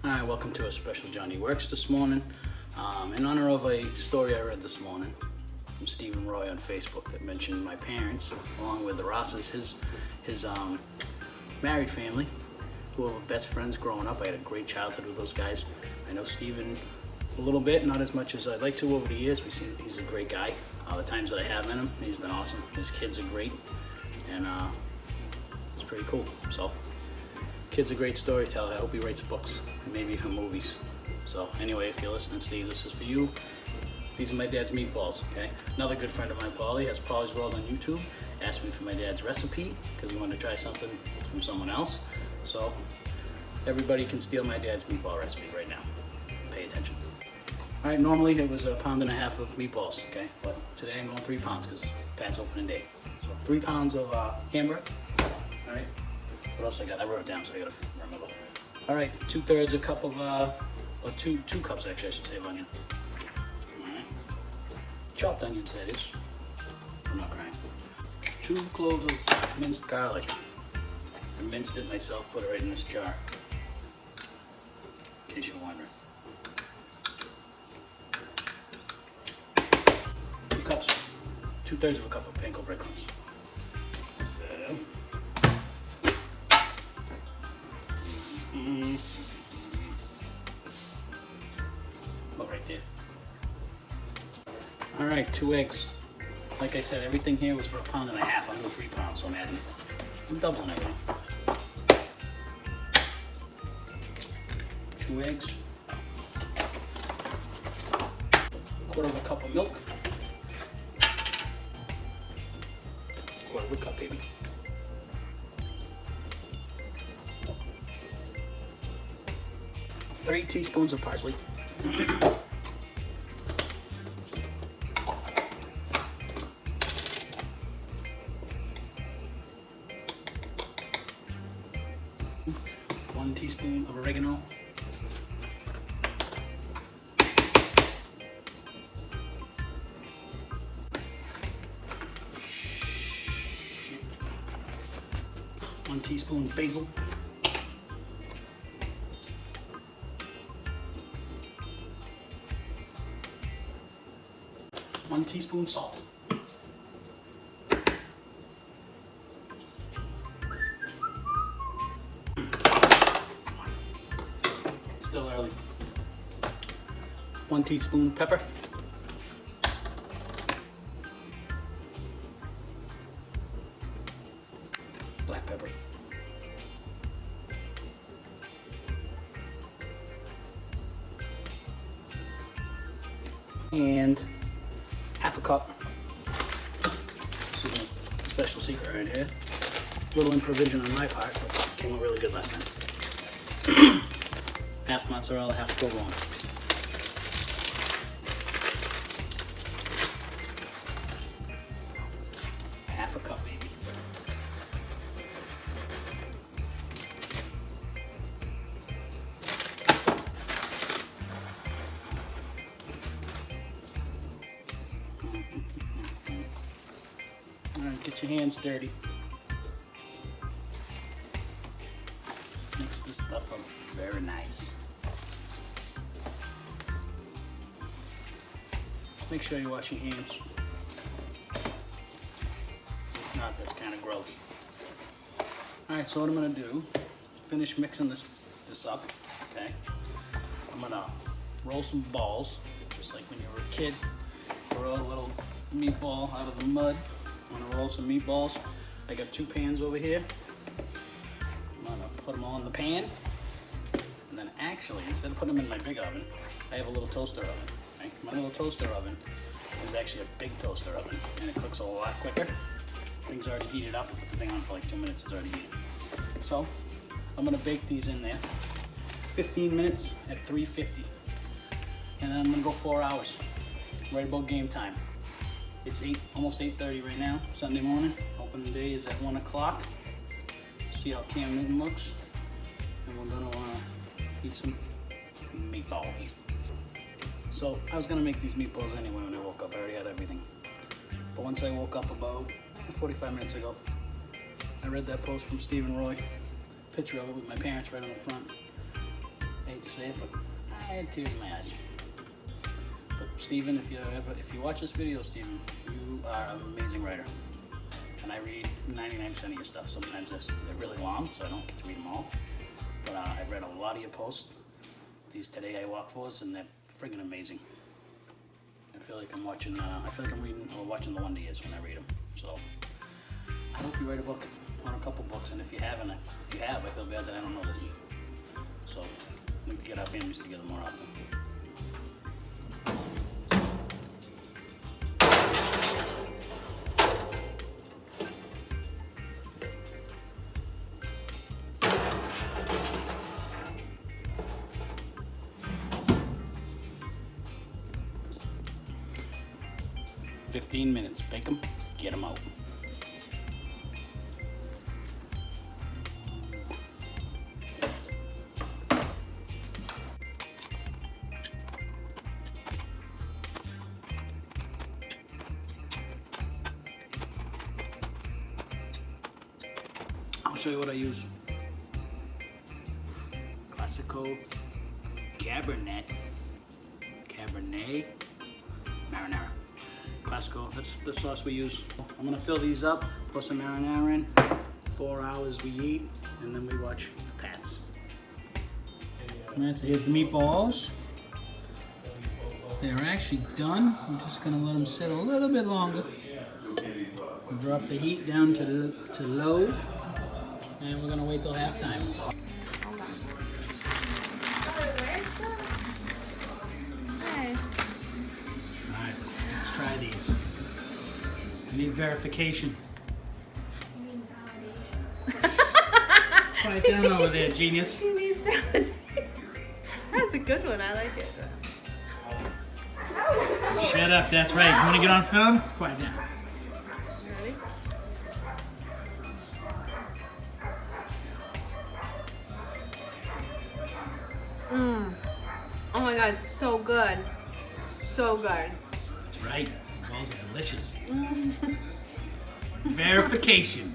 Hi, welcome to a special Johnny Works this morning. In honor of a story I read this morning from Stephen Roy on Facebook that mentioned my parents, along with the Rosses, his married family, who were best friends growing up. I had a great childhood with those guys. I know Stephen a little bit, not as much as I'd like to over the years. He's a great guy. The times that I have met him, he's been awesome. His kids are great, and it's pretty cool. So, kid's a great storyteller. I hope he writes books and maybe even movies. So anyway, if you're listening, Steve, this is for you. These are my dad's meatballs, okay? Another good friend of mine, Paulie, has Paulie's World on YouTube. Asked me for my dad's recipe because he wanted to try something from someone else. So everybody can steal my dad's meatball recipe right now. Pay attention. All right, normally it was 1.5 pounds of meatballs, okay? But today I'm going 3 pounds because Pat's opening day. So 3 pounds of hamburger, all right? What else I got? I wrote it down, so I gotta remember. All right, 2/3 a cup of, or two cups actually, I should say, of onion. All right. Chopped onions, that is. I'm not crying. 2 cloves of minced garlic. I minced it myself, put it right in this jar. In case you're wondering. 2 cups, 2/3 of a cup of panko breadcrumbs. So. About right there. All right, 2 eggs. Like I said, everything here was for 1.5 pounds. I'm doing 3 pounds, so I'm doubling it now. 2 eggs. 1/4 cup of milk. 1/4 cup, baby. 3 teaspoons of parsley. 1 teaspoon of oregano. 1 teaspoon basil. 1 teaspoon salt. It's still early. 1 teaspoon pepper. Black pepper. And 1/2 cup. This is a special secret right here. Little improvisation on my part, but came out really good last time. 1/2 mozzarella, 1/2 provolone. Half a cup, maybe. All right, get your hands dirty. Mix this stuff up very nice. Make sure you wash your hands. If not, that's kind of gross. All right, so what I'm gonna do, finish mixing this up, okay? I'm gonna roll some balls, just like when you were a kid. Roll a little meatball out of the mud. I'm gonna roll some meatballs. I got 2 pans over here. I'm gonna put them all in the pan. And then actually, instead of putting them in my big oven, I have a little toaster oven. Right? My little toaster oven is actually a big toaster oven, and it cooks a lot quicker. Things already heated up. I put the thing on for like 2 minutes, it's already heated. So, I'm gonna bake these in there. 15 minutes at 350. And then I'm gonna go 4 hours. Right about game time. It's almost 8:30 right now, Sunday morning. Opening day is at 1 o'clock. See how Cam Newton looks. And we're gonna eat some meatballs. So I was gonna make these meatballs anyway when I woke up. I already had everything. But once I woke up about 45 minutes ago, I read that post from Stephen Roy, picture of it with my parents right on the front. Hey, to say it, but I had tears in my eyes. But Steven, if you watch this video, Steven, you are an amazing writer. And I read 99% of your stuff. Sometimes they're really long, so I don't get to read them all. But I've read a lot of your posts. These Today I Walk Fors, and they're friggin' amazing. I feel like I'm watching. I feel like I'm reading or watching the Wonder Years when I read them. So I hope you write a book, or a couple books. And if you have, I feel bad that I don't know this. So we need to get our families together more often. 15 minutes, bake them, get them out. I'll show you what I use. Classico Cabernet Marinara. Classico, that's the sauce we use. I'm gonna fill these up, put some marinara in. 4 hours we eat, and then we watch Pats. Alright, so here's the meatballs. They're actually done. I'm just gonna let them sit a little bit longer. Drop the heat down to low, and we're gonna wait till halftime. Try these. I need verification. Quiet down over there, genius. He needs validation. That's a good one. I like it. Shut up. That's right. You want to get on film? Quiet down. Ready? Oh my god, it's so good. So good. That's right. Balls are delicious. Verification.